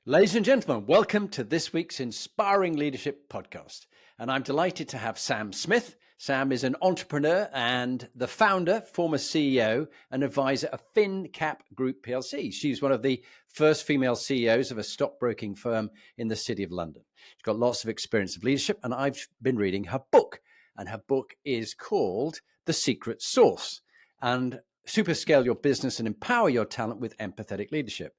Ladies and gentlemen, welcome to this week's Inspiring Leadership podcast. And I'm delighted to have Sam Smith. Sam is an entrepreneur and the founder, former CEO, and advisor of FinCap Group PLC. She's one of the first female CEOs of a stockbroking firm in the City of London. She's got lots of experience of leadership, and I've been reading her book. And her book is called The Secret Sauce, and Superscale Your Business and Empower Your Talent with Empathetic Leadership.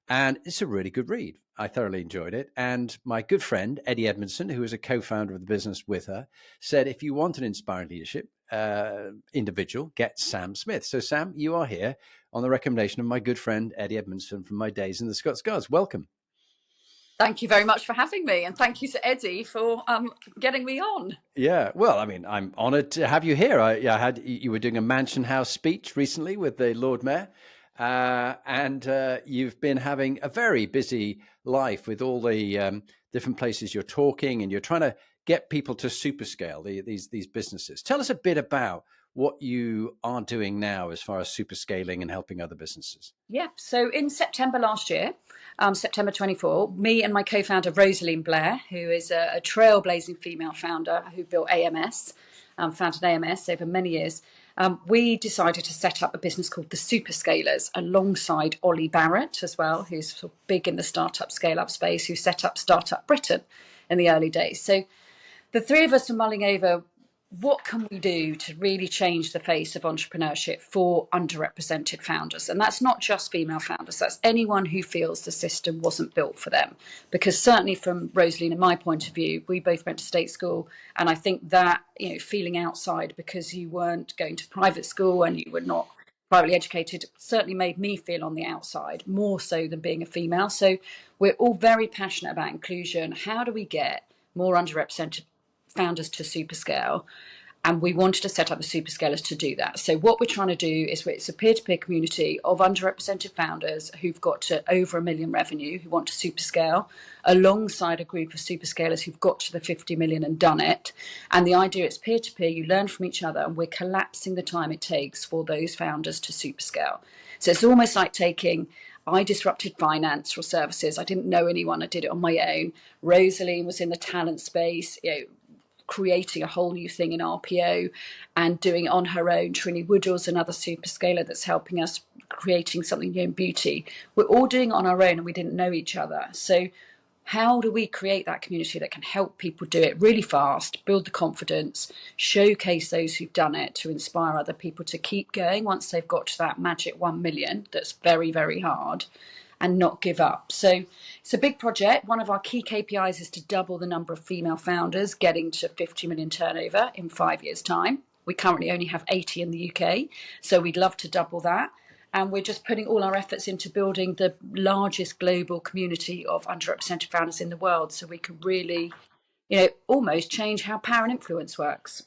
And it's a really good read. I thoroughly enjoyed it. And my good friend, Eddie Edmondson, who is a co-founder of the business with her, said, if you want an inspiring leadership individual, get Sam Smith. So Sam, you are here on the recommendation of my good friend, Eddie Edmondson, from my days in the Scots Guards. Welcome. Thank you very much for having me. And thank you to Eddie for getting me on. Yeah, well, I mean, I'm honoured to have you here. You were doing a Mansion House speech recently with the Lord Mayor. And you've been having a very busy life with all the different places you're talking, and you're trying to get people to superscale these businesses. Tell us a bit about what you are doing now as far as superscaling and helping other businesses. Yeah, so in September last year, September 24, me and my co-founder Rosaline Blair, who is a trailblazing female founder who built AMS, founded AMS over many years, we decided to set up a business called the Superscalers alongside Ollie Barrett as well, who's sort of big in the startup scale-up space, who set up Startup Britain in the early days. So the three of us were mulling over, what can we do to really change the face of entrepreneurship for underrepresented founders? And that's not just female founders, that's anyone who feels the system wasn't built for them. Because certainly from Rosaline and my point of view, we both went to state school, and I think that, feeling outside because you weren't going to private school and you were not privately educated certainly made me feel on the outside, more so than being a female. So we're all very passionate about inclusion. How do we get more underrepresented founders to superscale? And we wanted to set up the Superscalers to do that. So what we're trying to do is it's a peer-to-peer community of underrepresented founders who've got to over $1 million revenue, who want to superscale, alongside a group of superscalers who've got to the 50 million and done it. And the idea is peer-to-peer, you learn from each other, and we're collapsing the time it takes for those founders to superscale. So it's almost like I disrupted finance or services. I didn't know anyone. I did it on my own. Rosaline was in the talent space, creating a whole new thing in RPO and doing it on her own. Trini Woodall's another superscaler that's helping us creating something new in beauty. We're all doing it on our own and we didn't know each other. So how do we create that community that can help people do it really fast, build the confidence, showcase those who've done it to inspire other people to keep going once they've got to that magic 1 million that's very, very hard, and not give up. So it's a big project. One of our key KPIs is to double the number of female founders getting to 50 million turnover in 5 years' time. We currently only have 80 in the UK, so we'd love to double that. And we're just putting all our efforts into building the largest global community of underrepresented founders in the world, so we can really, almost change how power and influence works.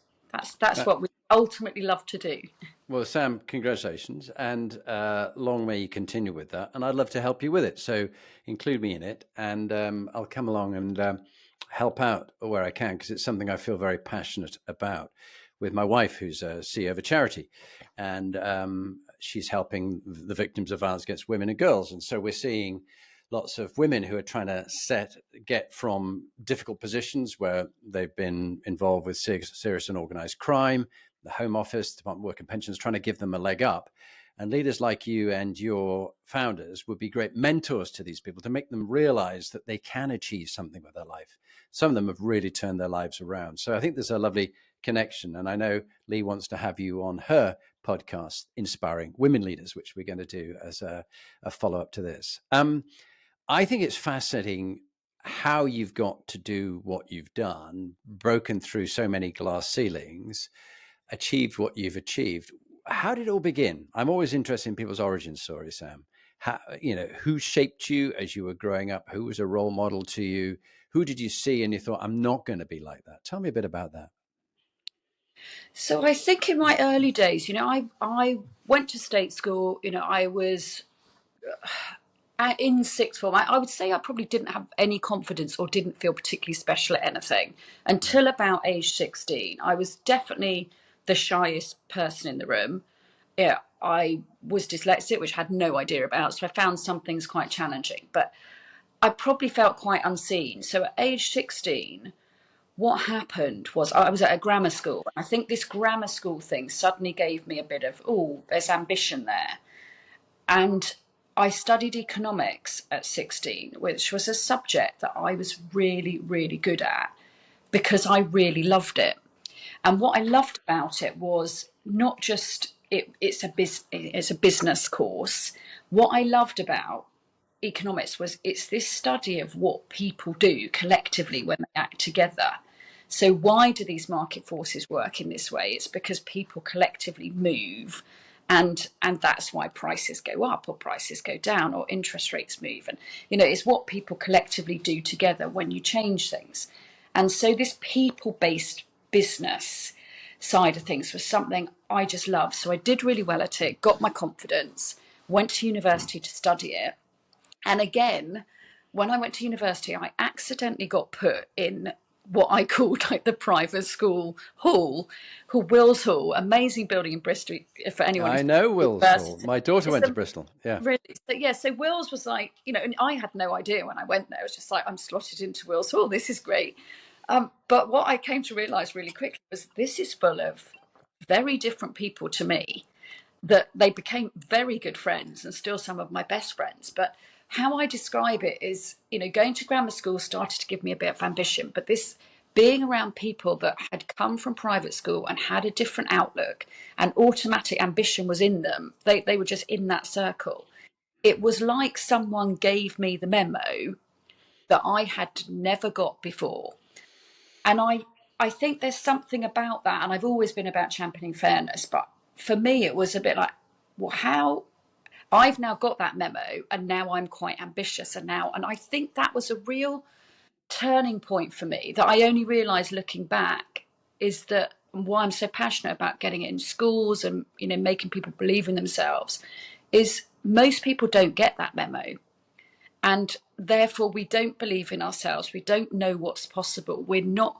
That's what we ultimately love to do. Well, Sam, congratulations, and long may you continue with that. And I'd love to help you with it. So include me in it, and I'll come along and help out where I can, because it's something I feel very passionate about with my wife, who's a CEO of a charity. And she's helping the victims of violence against women and girls. And so we're seeing lots of women who are trying to get from difficult positions where they've been involved with serious and organized crime, the Home Office, Department of Work and Pensions, trying to give them a leg up. And leaders like you and your founders would be great mentors to these people to make them realize that they can achieve something with their life. Some of them have really turned their lives around. So I think there's a lovely connection. And I know Lee wants to have you on her podcast, Inspiring Women Leaders, which we're going to do as a follow-up to this. I think it's fascinating how you've got to do what you've done, broken through so many glass ceilings, achieved what you've achieved. How did it all begin? I'm always interested in people's origin stories, Sam. Who shaped you as you were growing up? Who was a role model to you? Who did you see and you thought, I'm not going to be like that? Tell me a bit about that. So I think in my early days, I went to state school, I was in sixth form. I would say I probably didn't have any confidence or didn't feel particularly special at anything until about age 16. I was definitely the shyest person in the room. Yeah, I was dyslexic, which I had no idea about. So I found some things quite challenging. But I probably felt quite unseen. So at age 16, what happened was I was at a grammar school. I think this grammar school thing suddenly gave me a bit of, oh, there's ambition there. And I studied economics at 16, which was a subject that I was really, really good at because I really loved it. And what I loved about it was not just it's a business course. What I loved about economics was it's this study of what people do collectively when they act together. So why do these market forces work in this way? It's because people collectively move, and that's why prices go up or prices go down or interest rates move. And it's what people collectively do together when you change things. And so this people-based business side of things was something I just loved. So I did really well at it, got my confidence, went to university to study it. And again, when I went to university, I accidentally got put in what I called like the private school hall, called Wills Hall, amazing building in Bristol. For anyone I who's know been to Will's Hall. university, My daughter it's went to a Bristol. Yeah. really so Wills was like, and I had no idea when I went there. It was just like I'm slotted into Wills Hall. This is great. But what I came to realise really quickly was this is full of very different people to me, that they became very good friends and still some of my best friends. But how I describe it is, going to grammar school started to give me a bit of ambition, but this being around people that had come from private school and had a different outlook and automatic ambition was in them, they were just in that circle. It was like someone gave me the memo that I had never got before. And I think there's something about that. And I've always been about championing fairness. But for me, it was a bit like, well, how I've now got that memo and now I'm quite ambitious. And I think that was a real turning point for me that I only realised looking back is that why I'm so passionate about getting it in schools and, making people believe in themselves is most people don't get that memo. And therefore, we don't believe in ourselves. We don't know what's possible. We're not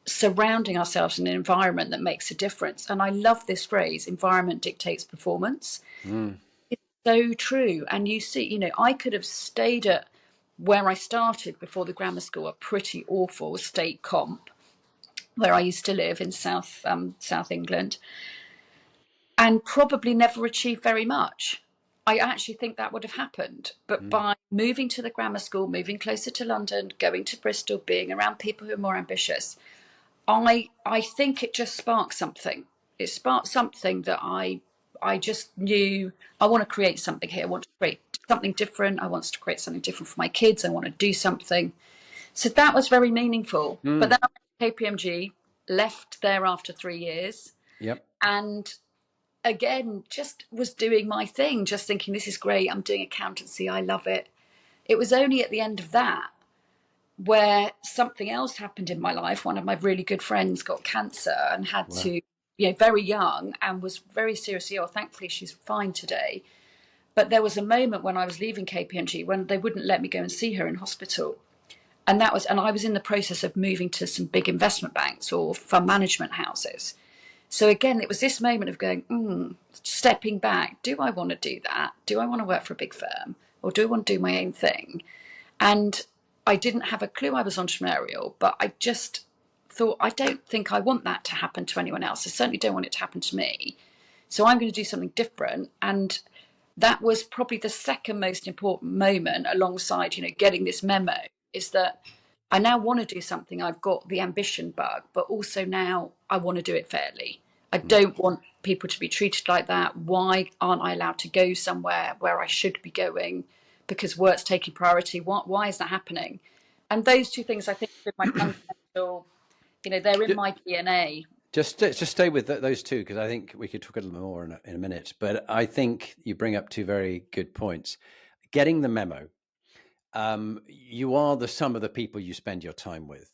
surrounding ourselves in an environment that makes a difference. And I love this phrase, environment dictates performance. Mm. It's so true. And you see, I could have stayed at where I started before the grammar school, a pretty awful state comp, where I used to live in South England, and probably never achieved very much. I actually think that would have happened. But Mm. by moving to the grammar school, moving closer to London, going to Bristol, being around people who are more ambitious, I think it just sparked something. It sparked something that I just knew I want to create something here. I want to create something different. I want to create something different for my kids. I want to do something. So that was very meaningful. But Mm. then I went to KPMG, left there after 3 years, Yep. and again just was doing my thing, just thinking this is great. I'm doing accountancy. I love it. It was only at the end of that where something else happened in my life. One of my really good friends got cancer and had Wow. to, very young, and was very seriously ill. Thankfully, she's fine today. But there was a moment when I was leaving KPMG when they wouldn't let me go and see her in hospital. And I was in the process of moving to some big investment banks or fund management houses. So again, it was this moment of going, stepping back. Do I want to do that? Do I want to work for a big firm? Or do I want to do my own thing? And I didn't have a clue I was entrepreneurial, but I just thought, I don't think I want that to happen to anyone else. I certainly don't want it to happen to me. So I'm going to do something different. And that was probably the second most important moment alongside, getting this memo, is that I now want to do something. I've got the ambition bug, but also now I want to do it fairly. I Mm. don't want people to be treated like that. Why aren't I allowed to go somewhere where I should be going because work's taking priority? Why is that happening? And those two things, I think, are my fundamental, they're in Ju- my DNA. just stay with those two, because I think we could talk a little more in a minute. But I think you bring up two very good points. Getting the memo. You are the sum of the people you spend your time with.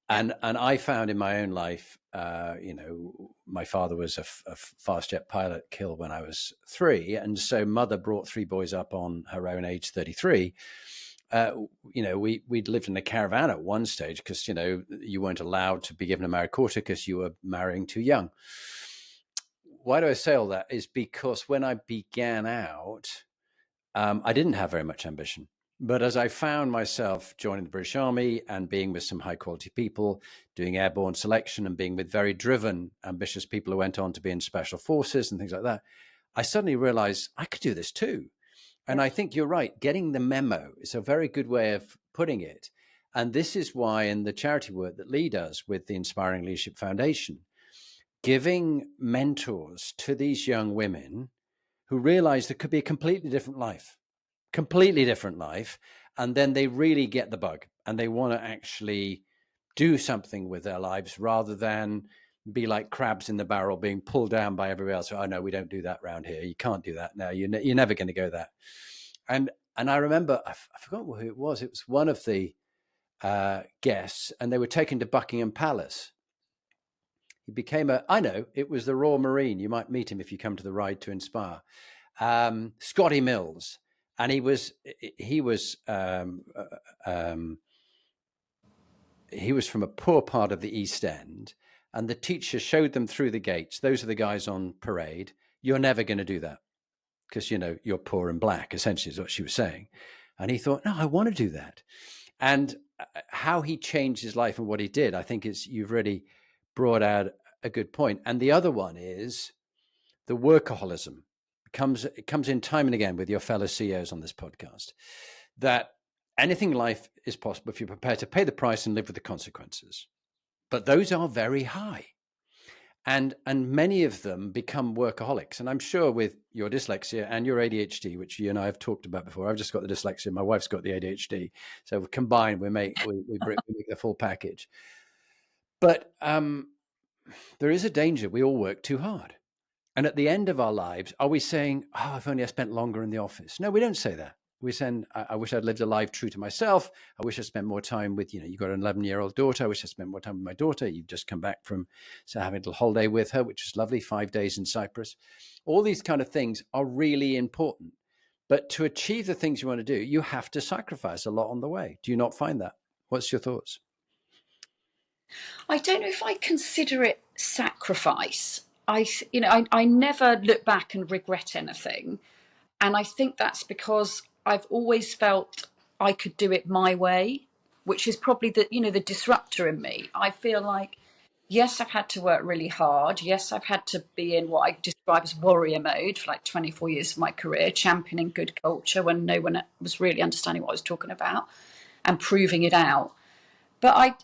Yeah. And I found in my own life, my father was a fast jet pilot, killed when I was 3. And so mother brought 3 boys up on her own, age 33. We'd lived in a caravan at one stage because, you weren't allowed to be given a Mary Quarter because you were marrying too young. Why do I say all that? Is because when I began out, I didn't have very much ambition. But as I found myself joining the British Army and being with some high quality people, doing airborne selection and being with very driven, ambitious people who went on to be in special forces and things like that, I suddenly realized I could do this too. And Yeah. I think you're right. Getting the memo is a very good way of putting it. And this is why, in the charity work that Lee does with the Inspiring Leadership Foundation, giving mentors to these young women who realize there could be a completely different life. And then they really get the bug and they want to actually do something with their lives rather than be like crabs in the barrel being pulled down by everybody else. Oh, no, we don't do that around here. You can't do that. No, you're never going to go that. And I remember, I forgot who it was. It was one of the guests, and they were taken to Buckingham Palace. He became I know, it was the Royal Marine. You might meet him if you come to the Ride to Inspire. Scotty Mills. And he was from a poor part of the East End, and the teacher showed them through the gates. Those are the guys on parade. You're never going to do that because you're poor and black. Essentially, is what she was saying. And he thought, no, I want to do that. And how he changed his life and what he did, I think you've really brought out a good point. And the other one is the workaholism. It comes in time and again with your fellow CEOs on this podcast, that anything in life is possible if you're prepared to pay the price and live with the consequences. But those are very high. And many of them become workaholics. And I'm sure with your dyslexia and your ADHD, which you and I have talked about before, I've just got the dyslexia, my wife's got the ADHD. So combined, we make the full package. But there is a danger. We all work too hard. And at the end of our lives, are we saying, oh, if only I spent longer in the office? No, we don't say that. We say, I wish I'd lived a life true to myself. I wish I spent more time with, you've got an 11-year-old daughter. I wish I spent more time with my daughter. You've just come back from having a little holiday with her, which was lovely, 5 days in Cyprus. All these kind of things are really important. But to achieve the things you want to do, you have to sacrifice a lot on the way. Do you not find that? What's your thoughts? I don't know if I consider it sacrifice. I never look back and regret anything. And I think that's because I've always felt I could do it my way, which is probably the disruptor in me. I feel like, yes, I've had to work really hard. Yes, I've had to be in what I describe as warrior mode for like 24 years of my career, championing good culture when no one was really understanding what I was talking about and proving it out. But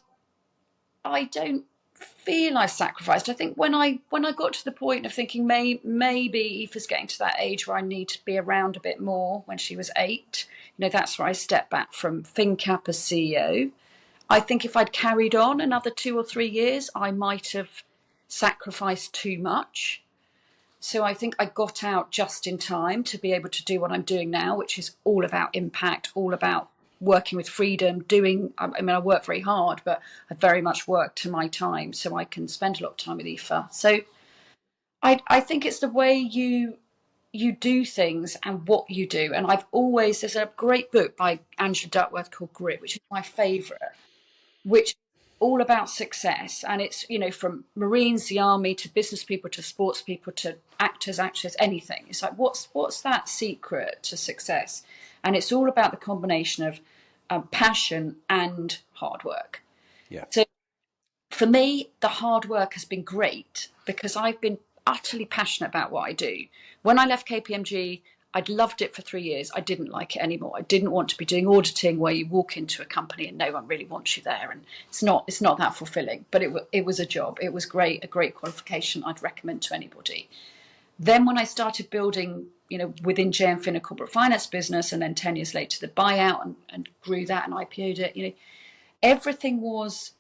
I don't feel I sacrificed. I think when I got to the point of thinking maybe Aoife's getting to that age where I need to be around a bit more, when she was 8, that's where I stepped back from FinCap as CEO. I think if I'd carried on another 2 or 3 years, I might have sacrificed too much. So I think I got out just in time to be able to do what I'm doing now, which is all about impact, all about working with freedom, I work very hard, but I very much work to my time so I can spend a lot of time with Aoife. So I think it's the way you do things and what you do. And there's a great book by Angela Duckworth called Grit, which is my favourite, which is all about success. And it's, from Marines, the army, to business people, to sports people, to actors, actresses, anything. It's like, what's that secret to success? And it's all about the combination of passion and hard work. Yeah. So for me, the hard work has been great because I've been utterly passionate about what I do. When I left KPMG, I'd loved it for 3 years. I didn't like it anymore. I didn't want to be doing auditing where you walk into a company and no one really wants you there, and it's not that fulfilling. But it was a job. It was great, a great qualification. I'd recommend to anybody. Then when I started building, within JM a corporate finance business, and then 10 years later the buyout and grew that and IPO'd it, everything was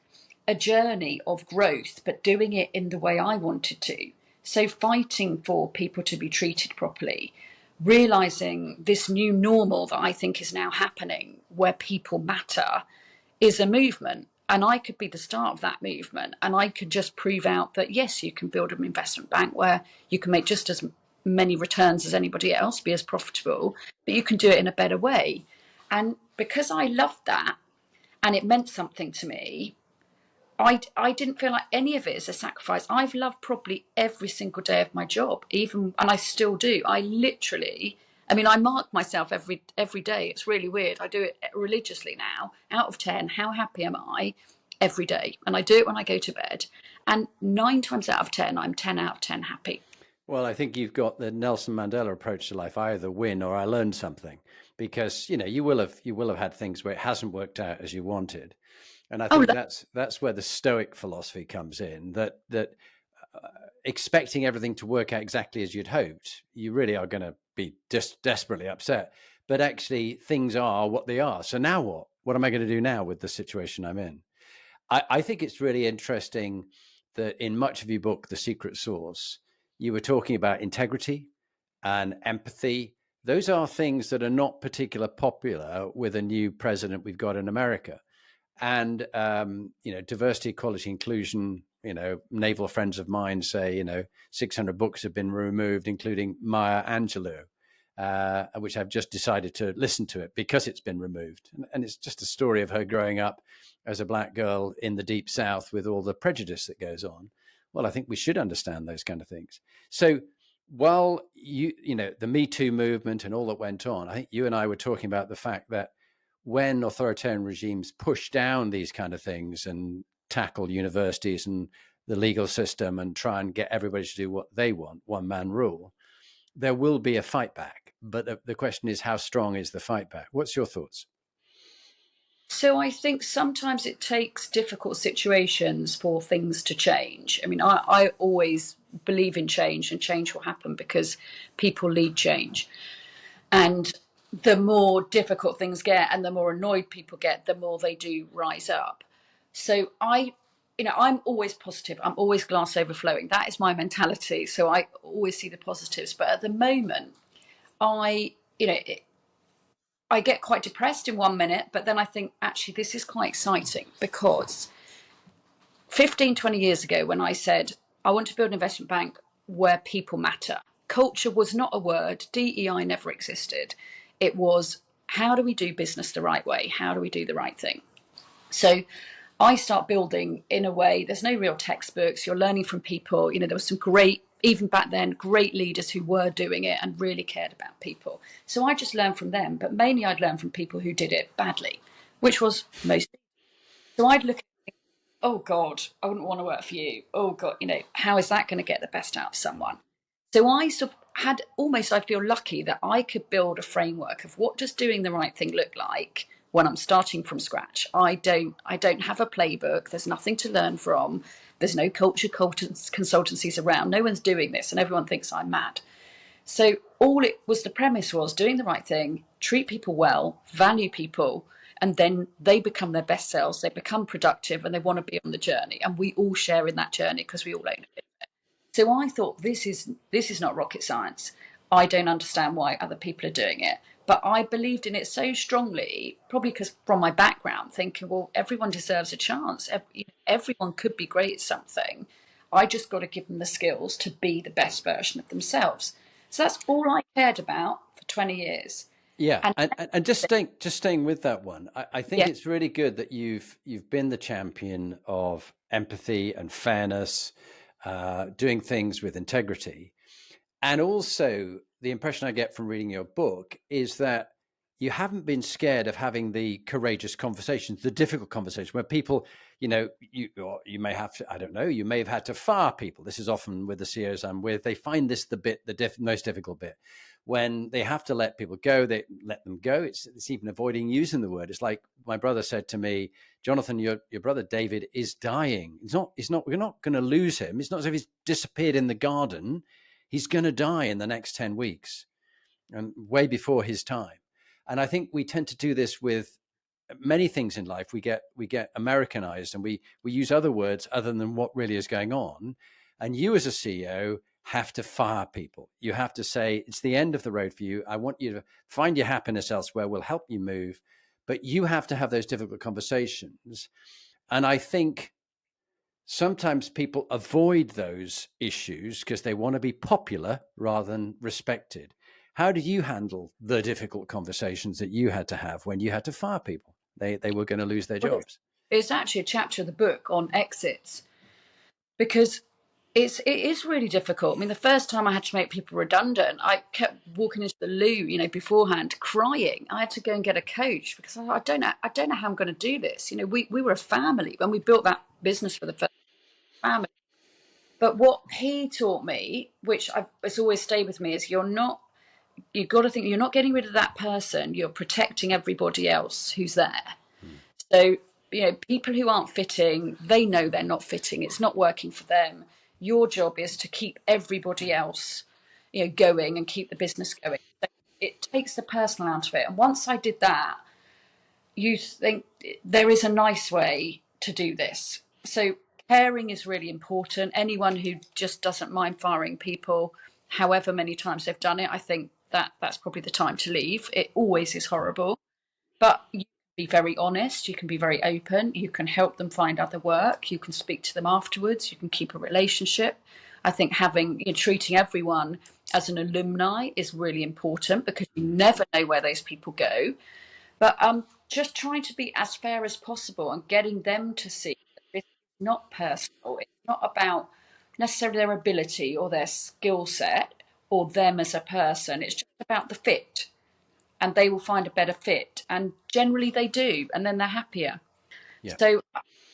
a journey of growth, but doing it in the way I wanted to. So fighting for people to be treated properly, realizing this new normal that I think is now happening where people matter is a movement. And I could be the start of that movement. And I could just prove out that, yes, you can build an investment bank where you can make just as many returns as anybody else, be as profitable, but you can do it in a better way. And because I loved that and it meant something to me, I didn't feel like any of it is a sacrifice. I've loved probably every single day of my job, and I still do. I literally I mean, I mark myself every day. It's really weird. I do it religiously now. Out of 10, how happy am I every day? And I do it when I go to bed. And 9 times out of 10, I'm 10 out of 10 happy. Well, I think you've got the Nelson Mandela approach to life. I either win or I learn something, because you will have had things where it hasn't worked out as you wanted, and I Oh, think that's where the Stoic philosophy comes in. That expecting everything to work out exactly as you'd hoped, you really are going to be just desperately upset. But actually, things are what they are. So now what? What am I going to do now with the situation I'm in? I think it's really interesting that in much of your book, The Secret Sauce, you were talking about integrity and empathy. Those are things that are not particularly popular with a new president we've got in America. And diversity, equality, inclusion. Naval friends of mine say 600 books have been removed, including Maya Angelou, which I've just decided to listen to it because it's been removed. And it's just a story of her growing up as a black girl in the deep South with all the prejudice that goes on. Well, I think we should understand those kind of things. So while the Me Too movement and all that went on, I think you and I were talking about the fact that when authoritarian regimes push down these kind of things and tackle universities and the legal system and try and get everybody to do what they want, one man rule, there will be a fight back. But the question is, how strong is the fight back? What's your thoughts? so I think sometimes it takes difficult situations for things to change. I mean, I always believe in change, and change will happen because people lead change. And the more difficult things get and the more annoyed people get, the more they do rise up. So I'm always positive. I'm always glass overflowing. That is my mentality. So I always see the positives. But at the moment, I, you know, I get quite depressed in 1 minute, but then I think actually this is quite exciting because 15, 20 years ago, when I said I want to build an investment bank where people matter, culture was not a word, DEI never existed. It was, how do we do business the right way? How do we do the right thing? So I start building in a way, there's no real textbooks, you're learning from people. There was some great, even back then, great leaders who were doing it and really cared about people. So I just learned from them, but mainly I'd learn from people who did it badly, which was most. So I'd look, oh God, I wouldn't want to work for you. Oh God, how is that going to get the best out of someone? So I sort of had almost, I feel lucky that I could build a framework of what does doing the right thing look like when I'm starting from scratch. I don't have a playbook. There's nothing to learn from. There's no culture consultancies around. No one's doing this, and everyone thinks I'm mad. So all it was, the premise was doing the right thing, treat people well, value people, and then they become their best selves, they become productive, and they want to be on the journey. And we all share in that journey because we all own it. So I thought this is not rocket science. I don't understand why other people are doing it. But I believed in it so strongly, probably because from my background, thinking, well, everyone deserves a chance. Everyone could be great at something. I just got to give them the skills to be the best version of themselves. So that's all I cared about for 20 years. Yeah, And and just staying with that one, I think yeah, it's really good that you've been the champion of empathy and fairness, doing things with integrity. And also, the impression I get from reading your book is that you haven't been scared of having the courageous conversations, the difficult conversations where people, you may have to, I don't know, you may have had to fire people. This is often with the CEOs I'm with. They find this the most difficult bit. When they have to let people go, they let them go. It's even avoiding using the word. It's like my brother said to me, Jonathan, your brother David is dying. We're not going to lose him. It's not as if he's disappeared in the garden. He's going to die in the next 10 weeks and way before his time. And I think we tend to do this with many things in life. We get Americanized, and we use other words other than what really is going on. And you as a CEO have to fire people. You have to say, it's the end of the road for you. I want you to find your happiness elsewhere. We'll help you move. But you have to have those difficult conversations. And I think sometimes people avoid those issues because they want to be popular rather than respected. How do you handle the difficult conversations that you had to have when you had to fire people? They were going to lose their well, jobs. it's actually a chapter of the book on exits because it is really difficult. I mean, the first time I had to make people redundant, I kept walking into the loo, beforehand, crying. I had to go and get a coach because I don't know how I'm going to do this. We were a family when we built that business for the first family. But what he taught me, which it's always stayed with me, is you've got to think you're not getting rid of that person. You're protecting everybody else who's there. Hmm. So, people who aren't fitting, they know they're not fitting. It's not working for them. Your job is to keep everybody else, going and keep the business going. So it takes the personal out of it. And once I did that, you think there is a nice way to do this. So caring is really important. Anyone who just doesn't mind firing people, however many times they've done it, I think that's probably the time to leave. It always is horrible, but you can be very honest, you can be very open, you can help them find other work, you can speak to them afterwards, you can keep a relationship. I think treating everyone as an alumni is really important because you never know where those people go. But just trying to be as fair as possible and getting them to see that this is not personal. It's not about necessarily their ability or their skill set or them as a person. It's just about the fit, and they will find a better fit. And generally they do, and then they're happier. Yeah. So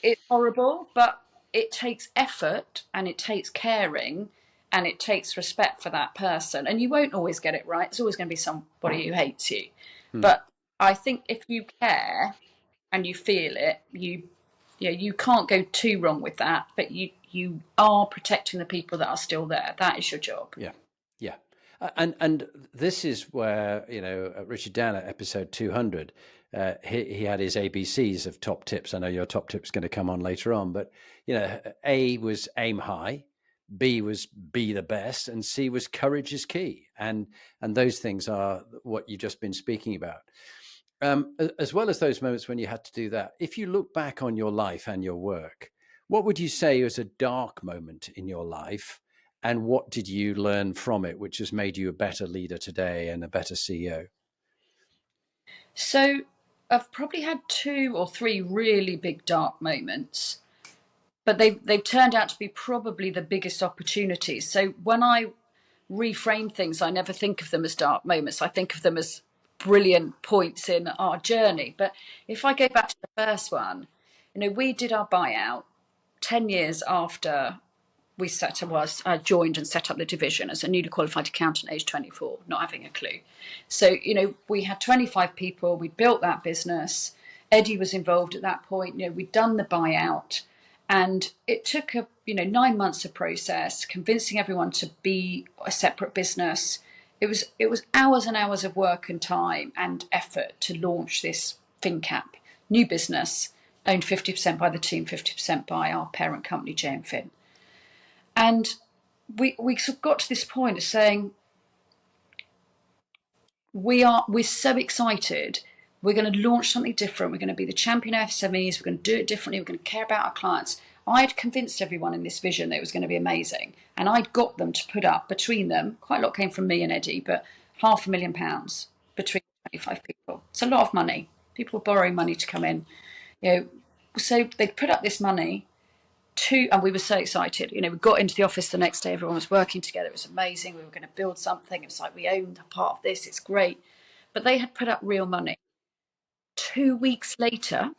it's horrible, but it takes effort and it takes caring and it takes respect for that person. And you won't always get it right. It's always going to be somebody who hates you. Hmm. But I think if you care and you feel it, you can't go too wrong with that. But you are protecting the people that are still there. That is your job. Yeah. Yeah. And this is where, Richard Danner, episode 200, he had his ABCs of top tips. I know your top tip's going to come on later on, but, A was aim high, B was be the best, and C was courage is key. And those things are what you've just been speaking about. As well as those moments when you had to do that, if you look back on your life and your work, what would you say was a dark moment in your life? And what did you learn from it, which has made you a better leader today and a better CEO? So I've probably had 2 or 3 really big dark moments, but they've turned out to be probably the biggest opportunities. So when I reframe things, I never think of them as dark moments. I think of them as brilliant points in our journey. But if I go back to the first one, we did our buyout 10 years after I joined and set up the division as a newly qualified accountant, age 24, not having a clue. So, we had 25 people, we built that business. Eddie was involved at that point. We'd done the buyout, and it took 9 months of process, convincing everyone to be a separate business. It was hours and hours of work and time and effort to launch this FinCap, new business, owned 50% by the team, 50% by our parent company, J&Fin. Fin. And we sort of got to this point of saying, we're so excited. We're going to launch something different. We're going to be the champion of SMEs. We're going to do it differently. We're going to care about our clients. I'd convinced everyone in this vision that it was going to be amazing. And I'd got them to put up, between them, quite a lot came from me and Eddie, but £500,000 between 25 people. It's a lot of money. People were borrowing money to come in. So they'd put up this money. And we were so excited. We got into the office the next day, everyone was working together. It was amazing. We were going to build something. It was like, we owned a part of this. It's great. But they had put up real money. 2 weeks later,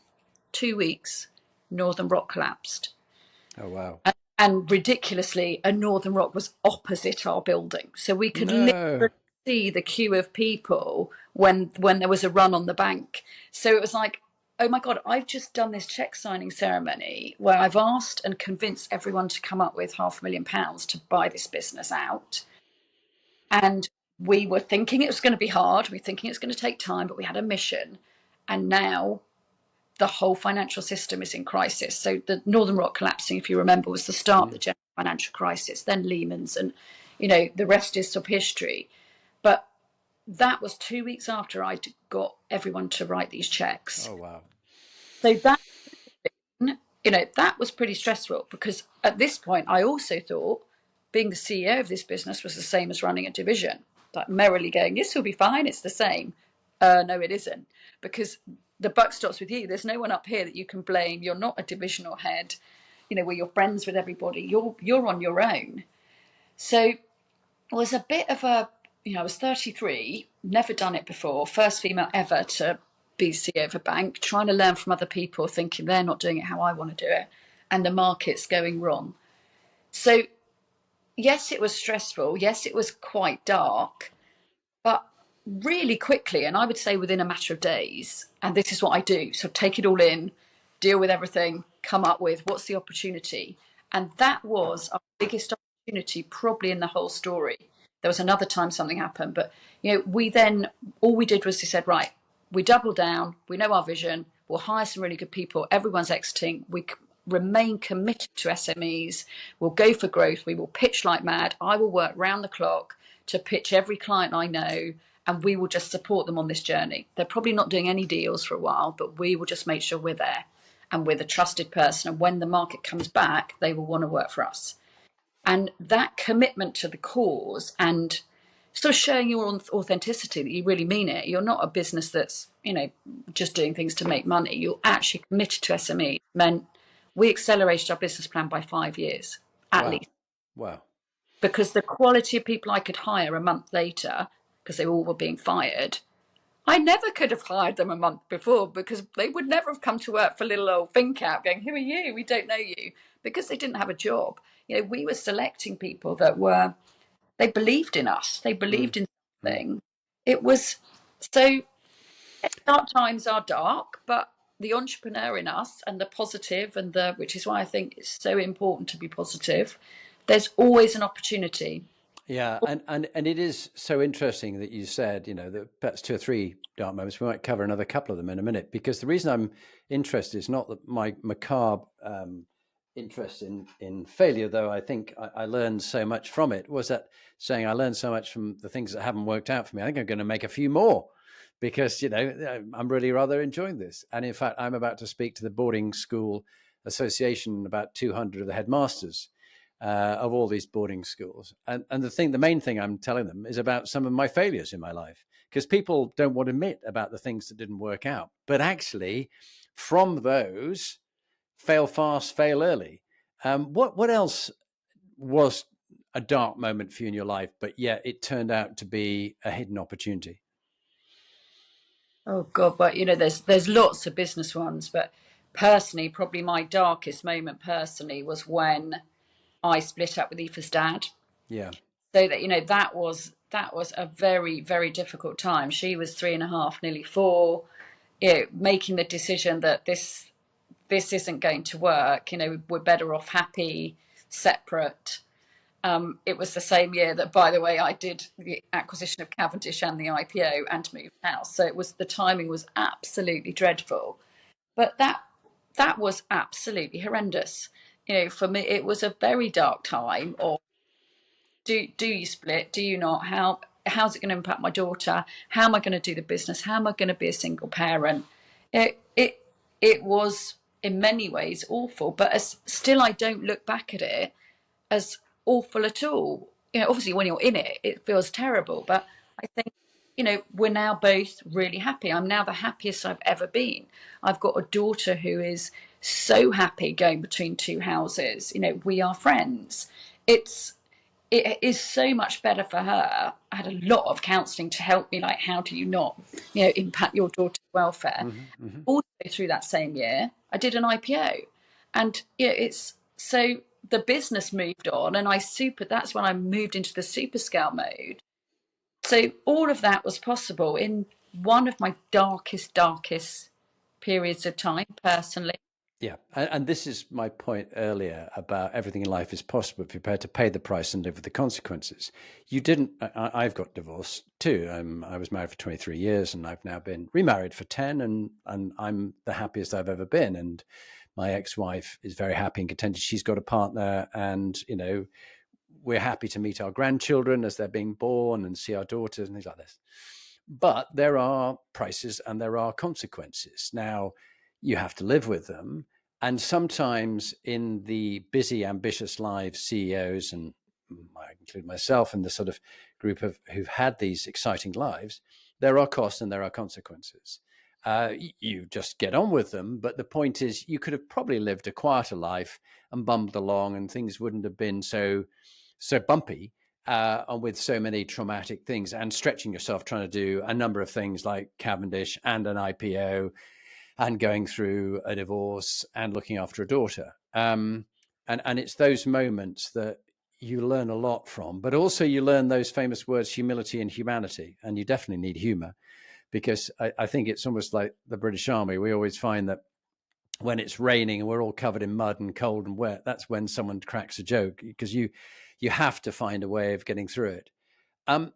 2 weeks, Northern Rock collapsed. Oh, wow. And ridiculously, a Northern Rock was opposite our building. So we could No. literally see the queue of people when there was a run on the bank. So it was like, oh my God, I've just done this check signing ceremony where I've asked and convinced everyone to come up with £500,000 to buy this business out. And we were thinking it was going to be hard. We were thinking it's going to take time, but we had a mission. And now the whole financial system is in crisis. So the Northern Rock collapsing, if you remember, was the start of the general financial crisis, then Lehman's, and the rest is sub history. But that was 2 weeks after I'd got everyone to write these checks. Oh, wow. So that was pretty stressful, because at this point I also thought being the CEO of this business was the same as running a division, like merrily going, this will be fine, it's the same. No, it isn't, because the buck stops with you. There's no one up here that you can blame. You're not a divisional head. where you're friends with everybody. You're on your own. So it was a bit of a, I was 33, never done it before, first female ever to be CEO of a bank, trying to learn from other people, thinking they're not doing it how I want to do it, and the market's going wrong. So yes, it was stressful. Yes, it was quite dark, but really quickly, and I would say within a matter of days, and this is what I do. So take it all in, deal with everything, come up with what's the opportunity. And that was our biggest opportunity probably in the whole story. There was another time something happened, but we then, all we did was we said, right, we double down, we know our vision, we'll hire some really good people, everyone's exiting, we remain committed to SMEs, we'll go for growth, we will pitch like mad, I will work round the clock to pitch every client I know, and we will just support them on this journey. They're probably not doing any deals for a while, but we will just make sure we're there and we're the trusted person. And when the market comes back, they will want to work for us. And that commitment to the cause and sort of showing your authenticity, that you really mean it. You're not a business that's, just doing things to make money. You're actually committed to SME. Meant we accelerated our business plan by 5 years, at Wow. least. Wow. Because the quality of people I could hire a month later, because they all were being fired, I never could have hired them a month before, because they would never have come to work for little old ThinkOut going, who are you? We don't know you, because they didn't have a job. We were selecting people that they believed in us. They Mm, believed in mm. something. It was, so dark times are dark, but the entrepreneur in us and the positive which is why I think it's so important to be positive. There's always an opportunity. Yeah, and it is so interesting that you said, that that's 2 or 3 dark moments. We might cover another couple of them in a minute, because the reason I'm interested is not that my macabre interest in failure, though I think I learned so much from it, was that saying I learned so much from the things that haven't worked out for me. I think I'm going to make a few more, because I'm really rather enjoying this. And in fact, I'm about to speak to the boarding school association, about 200 of the headmasters of all these boarding schools. And the main thing I'm telling them is about some of my failures in my life, because people don't want to admit about the things that didn't work out. But actually, from those, fail fast, fail early. What else was a dark moment for you in your life, but yet it turned out to be a hidden opportunity? Oh God, but there's lots of business ones, but personally, probably my darkest moment personally was when I split up with Aoife's dad. Yeah. So that was a very, very difficult time. She was 3.5, nearly 4, making the decision that this isn't going to work. We're better off happy, separate. It was the same year that, by the way, I did the acquisition of Cavendish and the IPO and moved house. So the timing was absolutely dreadful. But that was absolutely horrendous. For me, it was a very dark time. Or do you split? Do you not? How's it going to impact my daughter? How am I going to do the business? How am I going to be a single parent? It was in many ways awful, but still I don't look back at it as awful at all. Obviously when you're in it, it feels terrible, but I think, we're now both really happy. I'm now the happiest I've ever been. I've got a daughter who is so happy going between two houses. We are friends. It is so much better for her. I had a lot of counselling to help me, like, how do you not, impact your daughter's welfare. Hmm. Hmm. Also, through that same year, I did an IPO, and it's so the business moved on, and that's when I moved into the super scale mode. So all of that was possible in one of my darkest periods of time, personally. Yeah, and this is my point earlier about everything in life is possible if you're prepared to pay the price and live with the consequences. You didn't. I've got divorced too. I was married for 23 years, and I've now been remarried for 10, and I'm the happiest I've ever been. And my ex-wife is very happy and contented. She's got a partner, and we're happy to meet our grandchildren as they're being born and see our daughters and things like this. But there are prices and there are consequences. Now, you have to live with them. And sometimes in the busy, ambitious lives, CEOs, and I include myself in the sort of group of who've had these exciting lives, there are costs and there are consequences. You just get on with them. But the point is, you could have probably lived a quieter life and bummed along, and things wouldn't have been so bumpy, and with so many traumatic things, and stretching yourself trying to do a number of things like Cavendish and an IPO, and going through a divorce and looking after a daughter. And it's those moments that you learn a lot from, but also you learn those famous words, humility and humanity. And you definitely need humor, because I think it's almost like the British Army. We always find that when it's raining and we're all covered in mud and cold and wet, that's when someone cracks a joke, because you have to find a way of getting through it. I'm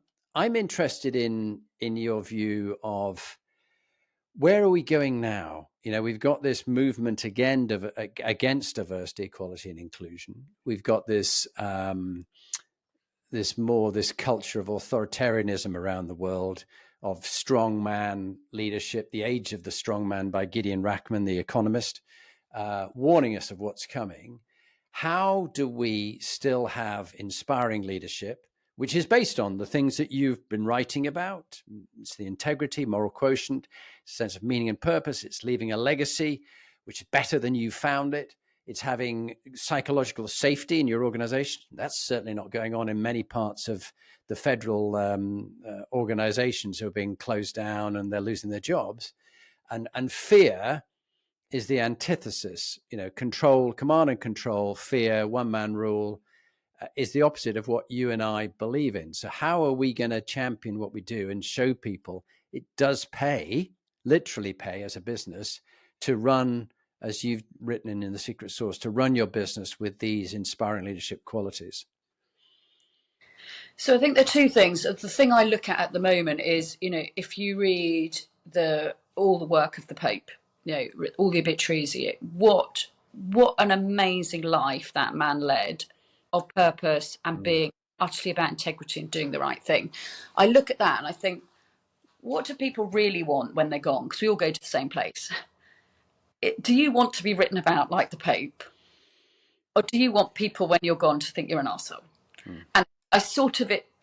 interested in your view of where are we going now? We've got this movement again against diversity, equality, and inclusion. We've got this this culture of authoritarianism around the world, of strongman leadership, The Age of the Strongman by Gideon Rachman, the economist, warning us of what's coming. How do we still have inspiring leadership, which is based on the things that you've been writing about? It's the integrity, moral quotient, sense of meaning and purpose. It's leaving a legacy, which is better than you found it. It's having psychological safety in your organization. That's certainly not going on in many parts of the federal organizations who are being closed down and they're losing their jobs. And fear is the antithesis. Control, command and control, fear, one man rule, is the opposite of what you and I believe in. So how are we going to champion what we do and show people it does pay, literally pay as a business, to run, as you've written in The Secret Sauce, to run your business with these inspiring leadership qualities? So I think there are two things. The thing I look at the moment is, if you read all the work of the Pope, all the obituaries, what an amazing life that man led, of purpose and being utterly about integrity and doing the right thing. I look at that and I think, what do people really want when they're gone? Because we all go to the same place. Do you want to be written about like the Pope? Or do you want people when you're gone to think you're an arsehole? And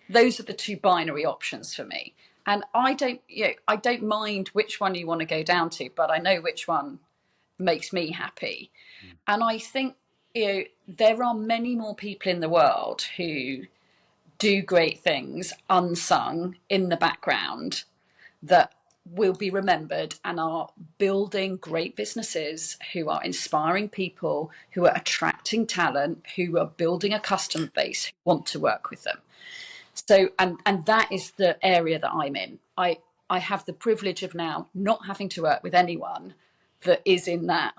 those are the two binary options for me. And I don't mind which one you want to go down to, but I know which one makes me happy. And I think, there are many more people in the world who do great things unsung in the background that will be remembered and are building great businesses, who are inspiring people, who are attracting talent, who are building a customer base who want to work with them. So, and that is the area that I'm in. I have the privilege of now not having to work with anyone that is in that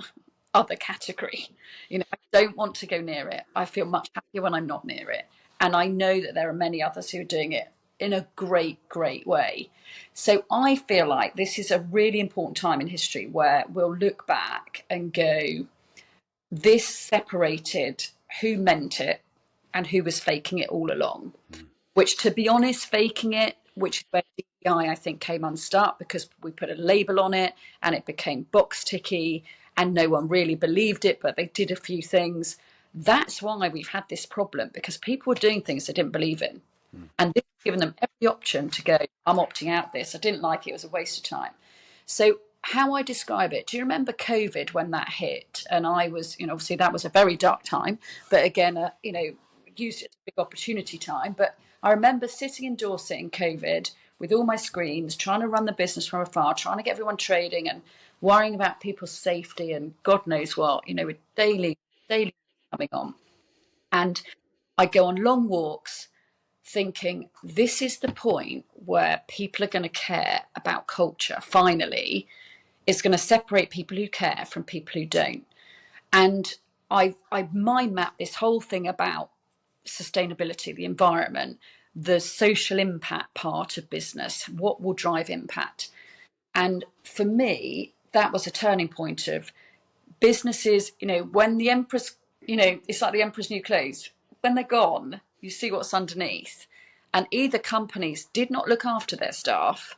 other category. I don't want to go near it. I feel much happier when I'm not near it. And I know that there are many others who are doing it in a great, great way. So I feel like this is a really important time in history where we'll look back and go, this separated who meant it and who was faking it all along. Which, to be honest, faking it, which is where DEI, I think, came unstuck, because we put a label on it and it became box ticky and no one really believed it, but they did a few things. That's why we've had this problem, because people were doing things they didn't believe in. And this has given them every option to go, I'm opting out of this. I didn't like it. It was a waste of time. So how I describe it, do you remember COVID when that hit? And I was, obviously that was a very dark time, but again, used it as a big opportunity time. But I remember sitting in Dorset in COVID with all my screens, trying to run the business from afar, trying to get everyone trading and worrying about people's safety and God knows what, with daily coming on. And I go on long walks thinking, this is the point where people are going to care about culture. Finally, it's going to separate people who care from people who don't. And I mind map this whole thing about sustainability, the environment, the social impact part of business, what will drive impact. And for me, that was a turning point of businesses, when the empress, it's like the emperor's new clothes. When they're gone, you see what's underneath. And either companies did not look after their staff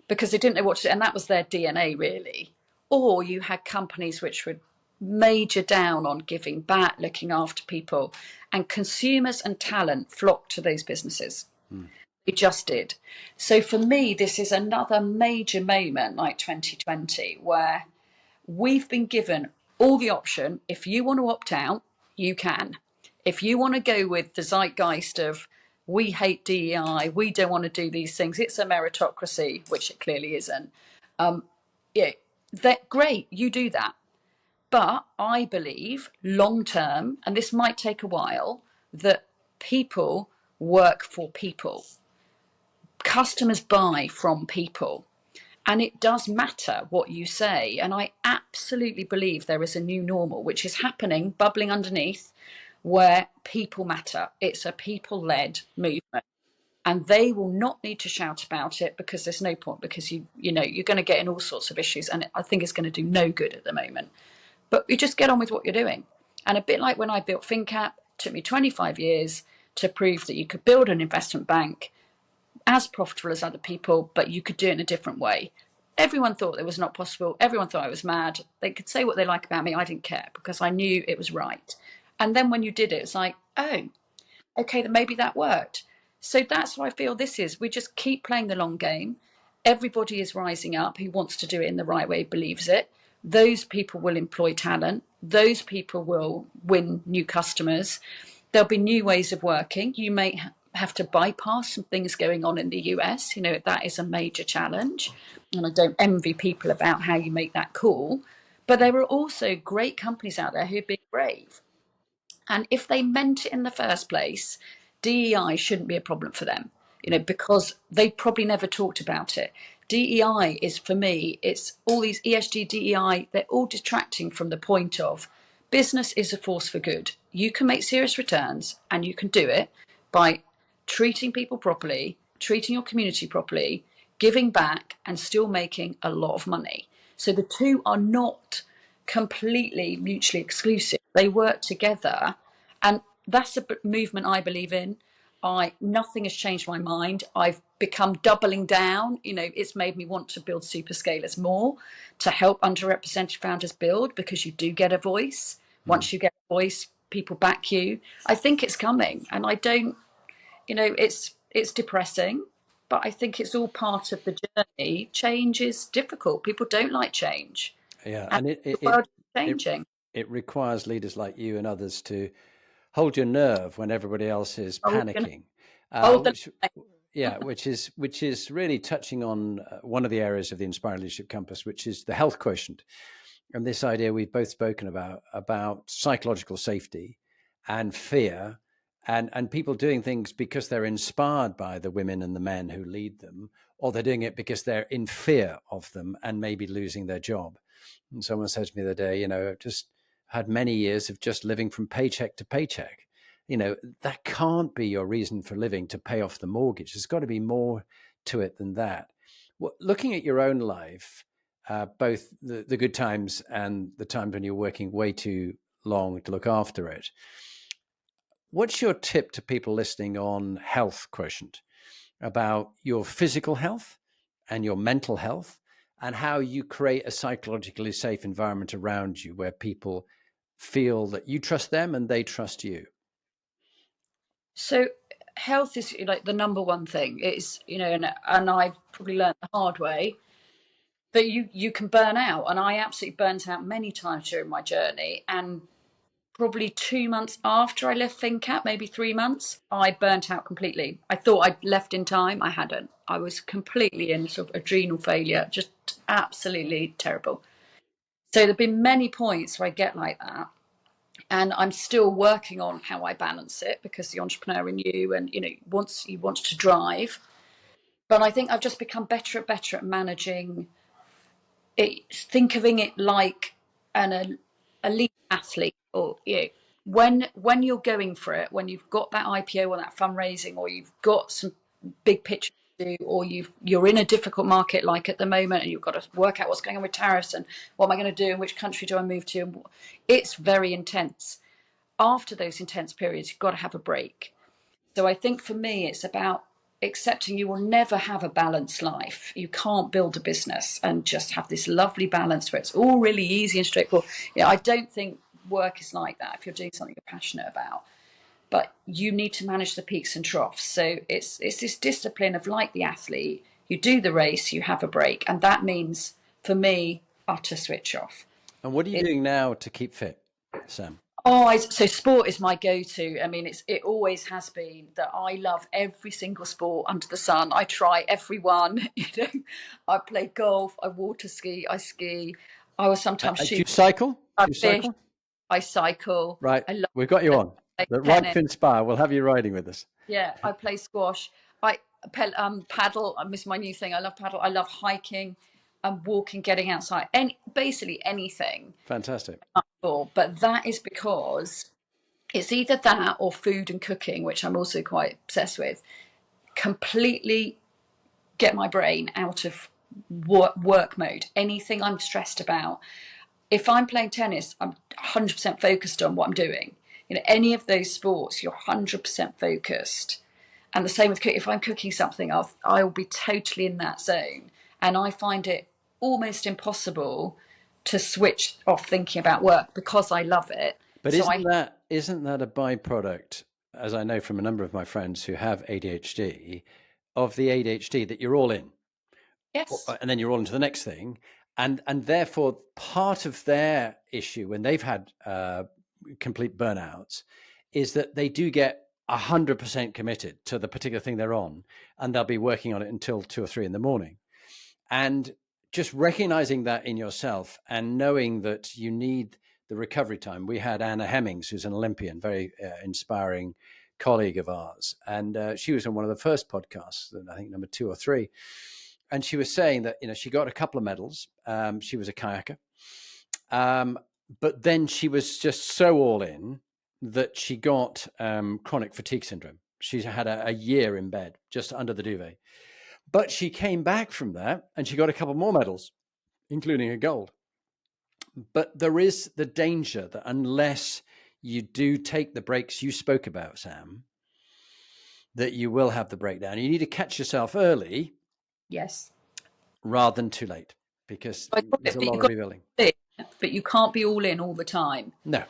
because they didn't know what to do, and that was their DNA really. Or you had companies which would major down on giving back, looking after people, and consumers and talent flocked to those businesses. It just did. So for me, this is another major moment like 2020 where we've been given all the option. If you want to opt out, you can. If you want to go with the zeitgeist of we hate DEI, we don't want to do these things, it's a meritocracy, which it clearly isn't. Yeah, that great, you do that. But I believe long term, and this might take a while, that people work for people. Customers buy from people. And it does matter what you say. And I absolutely believe there is a new normal, which is happening, bubbling underneath, where people matter. It's a people led movement. And they will not need to shout about it because there's no point, because you're going to get in all sorts of issues. And I think it's going to do no good at the moment. But you just get on with what you're doing. And a bit like when I built FinCap, it took me 25 years to prove that you could build an investment bank as profitable as other people, but you could do it in a different way. Everyone thought it was not possible. Everyone thought I was mad. They could say what they like about me. I didn't care because I knew it was right. And then when you did it, it's like, oh, okay, then maybe that worked. So that's what I feel this is. We just keep playing the long game. Everybody is rising up who wants to do it in the right way, believes it. Those people will employ talent. Those people will win new customers. There'll be new ways of working. You may have to bypass some things going on in the US. That is a major challenge. And I don't envy people about how you make that call. But there are also great companies out there who are being brave. And if they meant it in the first place, DEI shouldn't be a problem for them, because they probably never talked about it. DEI is, for me, it's all these ESG, DEI, they're all distracting from the point of business is a force for good. You can make serious returns, and you can do it by treating people properly, treating your community properly, giving back, and still making a lot of money. So the two are not completely mutually exclusive. They work together, and that's a movement I believe in. Nothing has changed my mind. I've become doubling down. It's made me want to build super scalers more to help underrepresented founders build, because you do get a voice. Once you get a voice, people back you. I think it's coming, and I don't. It's depressing, but I think it's all part of the journey. Change is difficult. People don't like change. Yeah, And and the world is changing. it requires leaders like you and others to hold your nerve when everybody else is Hold panicking, hold the which yeah, which is really touching on one of the areas of the Inspiring Leadership Compass, which is the health quotient, and this idea we've both spoken about psychological safety and fear, and people doing things because they're inspired by the women and the men who lead them, or they're doing it because they're in fear of them and maybe losing their job. And someone said to me the other day, I've just had many years of just living from paycheck to paycheck. That can't be your reason for living, to pay off the mortgage. There's got to be more to it than that. Well, looking at your own life, both the good times and the times when you're working way too long to look after it, what's your tip to people listening on health quotient, about your physical health and your mental health, and how you create a psychologically safe environment around you where people feel that you trust them and they trust you? So health is like the number one thing. It's and I've probably learned the hard way that you can burn out, and I absolutely burnt out many times during my journey. And probably 2 months after I left FinCap, maybe 3 months, I burnt out completely. I thought I'd left in time. I hadn't. I was completely in sort of adrenal failure, just absolutely terrible. So there've been many points where I get like that. And I'm still working on how I balance it, because the entrepreneur in you, and wants to drive. But I think I've just become better at managing it, thinking it like an elite athlete, or when you're going for it, when you've got that IPO or that fundraising, or you've got some big picture to do, or you're in a difficult market like at the moment, and you've got to work out what's going on with tariffs and what am I going to do and which country do I move to. It's very intense. After those intense periods, you've got to have a break. So I think for me, it's about accepting you will never have a balanced life. You can't build a business and just have this lovely balance where it's all really easy and straightforward. I don't think work is like that if you're doing something you're passionate about. but you need to manage the peaks and troughs. So it's this discipline of, like the athlete, you do the race, you have a break, and that means for me utter switch off. And what are you doing now to keep fit, Sam? So sport is my go-to. I mean, it always has been that I love every single sport under the sun. I try every one. I play golf, I water ski, I ski. I will sometimes Do shoot. you cycle? I Do you fish. cycle? I cycle. Right. I love We've got you to on. play The right to tennis. inspire. We'll have you riding with us. Yeah, I play squash. I paddle. I miss my new thing. I love paddle. I love hiking and walking, getting outside, and basically anything. Fantastic. But that is because it's either that or food and cooking, which I'm also quite obsessed with. Completely get my brain out of work mode. Anything I'm stressed about. If I'm playing tennis, I'm 100% focused on what I'm doing. Any of those sports, you're 100% focused. And the same with cooking. If I'm cooking something, I'll be totally in that zone. And I find it almost impossible to switch off thinking about work because I love it. But So isn't that a byproduct, as I know from a number of my friends who have ADHD, of the ADHD, that you're all in, yes, and then you're all into the next thing, and therefore part of their issue when they've had complete burnouts is that they do get 100% committed to the particular thing they're on, and they'll be working on it until 2 or 3 in the morning. And just recognizing that in yourself and knowing that you need the recovery time. We had Anna Hemmings, who's an Olympian, very inspiring colleague of ours. And she was on one of the first podcasts, I think number 2 or 3. And she was saying that, she got a couple of medals. She was a kayaker. But then she was just so all in that she got chronic fatigue syndrome. She had a year in bed, just under the duvet. But she came back from that and she got a couple more medals, including a gold. But there is the danger that unless you do take the breaks you spoke about, Sam, that you will have the breakdown. You need to catch yourself early, yes. rather than too late, because But there's a you've lot of got rebuilding. but you can't be all in all the time. No.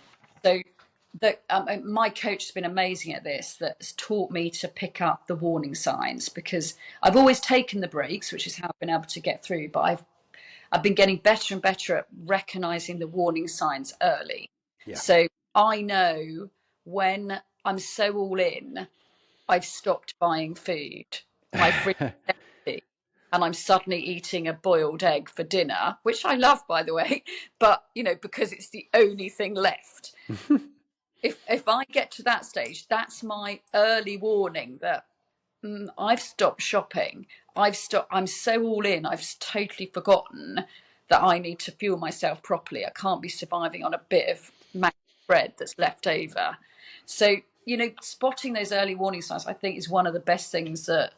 So my coach has been amazing at this. That's taught me to pick up the warning signs, because I've always taken the breaks, which is how I've been able to get through. But I've been getting better and better at recognizing the warning signs early. Yeah. So I know when I'm so all in, I've stopped buying food. My fridge is empty, and I'm suddenly eating a boiled egg for dinner, which I love, by the way, but because it's the only thing left. If I get to that stage, that's my early warning that I've stopped shopping. I'm so all in. I've totally forgotten that I need to fuel myself properly. I can't be surviving on a bit of bread that's left over. So, spotting those early warning signs, I think, is one of the best things that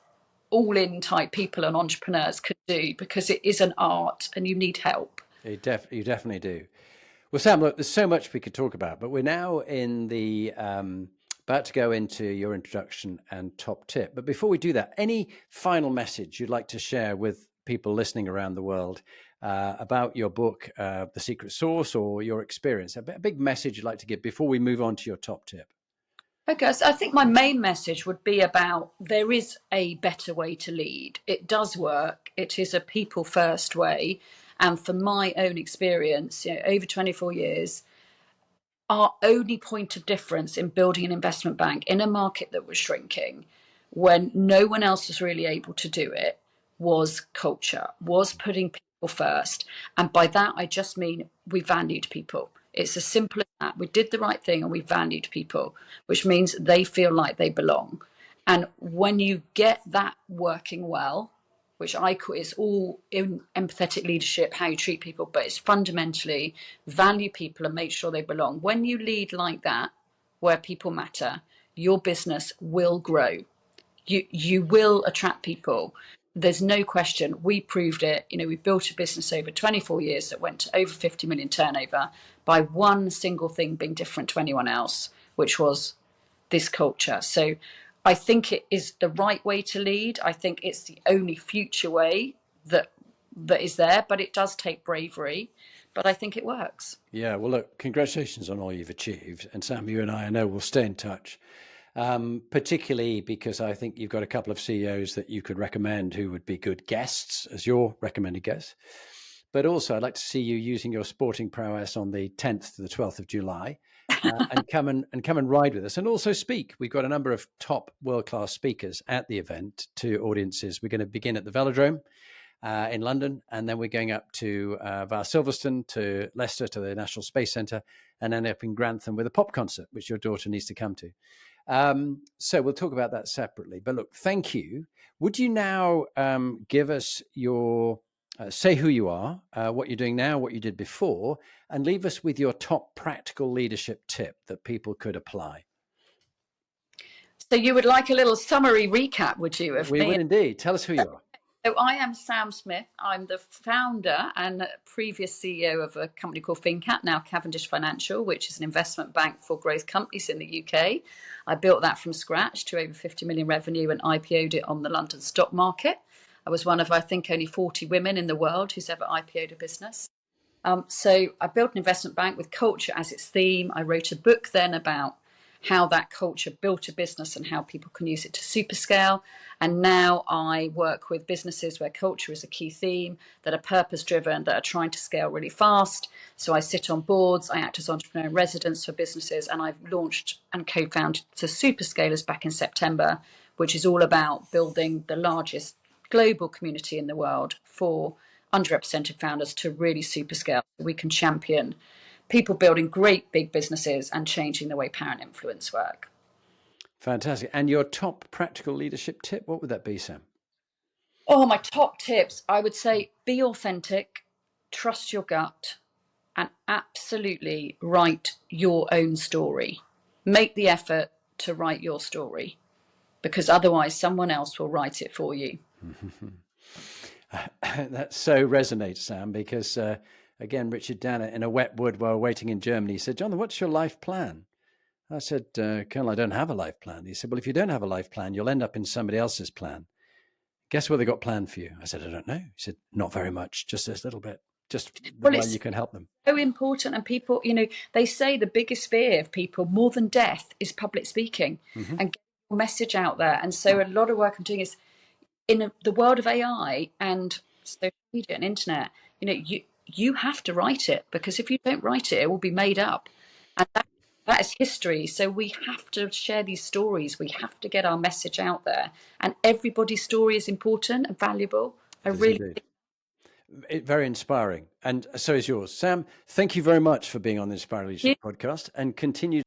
all in type people and entrepreneurs could do, because it is an art and you need help. You definitely do. Well, Sam, look, there's so much we could talk about, but we're now in the about to go into your introduction and top tip. But before we do that, any final message you'd like to share with people listening around the world about your book, The Secret Sauce, or your experience? A big message you'd like to give before we move on to your top tip? Okay, so I think my main message would be about there is a better way to lead. It does work. It is a people first way. And from my own experience, over 24 years, our only point of difference in building an investment bank in a market that was shrinking, when no one else was really able to do it, was culture, was putting people first. And by that, I just mean we valued people. It's as simple as that. We did the right thing and we valued people, which means they feel like they belong. And when you get that working well, which I call, it's all in empathetic leadership, how you treat people, but it's fundamentally value people and make sure they belong. When you lead like that, where people matter, your business will grow. You will attract people. There's no question. We proved it. We built a business over 24 years that went to over 50 million turnover by one single thing being different to anyone else, which was this culture. So I think it is the right way to lead. I think it's the only future way that is there, but it does take bravery. But I think it works. Yeah, well, look, congratulations on all you've achieved. And Sam, you and I know we'll stay in touch. particularly because I think you've got a couple of CEOs that you could recommend who would be good guests as your recommended guests. But also, I'd like to see you using your sporting prowess on the 10th to the 12th of July, and come and ride with us, and also speak. We've got a number of top world-class speakers at the event to audiences. We're going to begin at the Velodrome in London, and then we're going up to via Silverstone to Leicester to the National Space Centre, and end up in Grantham with a pop concert, which your daughter needs to come to. So we'll talk about that separately. But look, thank you. Would you now give us your say who you are, what you're doing now, what you did before, and leave us with your top practical leadership tip that people could apply? So you would like a little summary recap, would you, of We me? would indeed. Tell us who you are. So I am Sam Smith. I'm the founder and previous CEO of a company called FinCat, now Cavendish Financial, which is an investment bank for growth companies in the UK. I built that from scratch to over 50 million revenue and IPO'd it on the London stock market. I was one of, I think, only 40 women in the world who's ever IPO'd a business. So I built an investment bank with culture as its theme. I wrote a book then about how that culture built a business and how people can use it to super scale. And now I work with businesses where culture is a key theme, that are purpose driven, that are trying to scale really fast. So I sit on boards, I act as entrepreneur in residence for businesses, and I've launched and co-founded the Super Scalers back in September, which is all about building the largest global community in the world for underrepresented founders to really super scale. We can champion people building great big businesses and changing the way power and influence work. Fantastic. And your top practical leadership tip, what would that be, Sam? Oh, my top tips. I would say be authentic, trust your gut, and absolutely write your own story. Make the effort to write your story, because otherwise someone else will write it for you. That so resonates, Sam, because again, Richard Danner in a wet wood while waiting in Germany said, "Jonathan, what's your life plan?" I said, "Colonel, I don't have a life plan." He said, "Well, if you don't have a life plan, you'll end up in somebody else's plan. Guess what they got planned for you?" I said, "I don't know." He said, "Not very much, just this little bit, just the Well, way it's you can help them." so important. And people, they say the biggest fear of people, more than death, is public speaking Mm-hmm. and getting your message out there. And so a lot of work I'm doing is in the world of AI and social media and internet. You have to write it, because if you don't write it, it will be made up, and that is history. So we have to share these stories. We have to get our message out there, and everybody's story is important and valuable. I It is really indeed. Very inspiring. And so is yours. Sam, thank you very much for being on the Inspiring Leadership podcast, and continue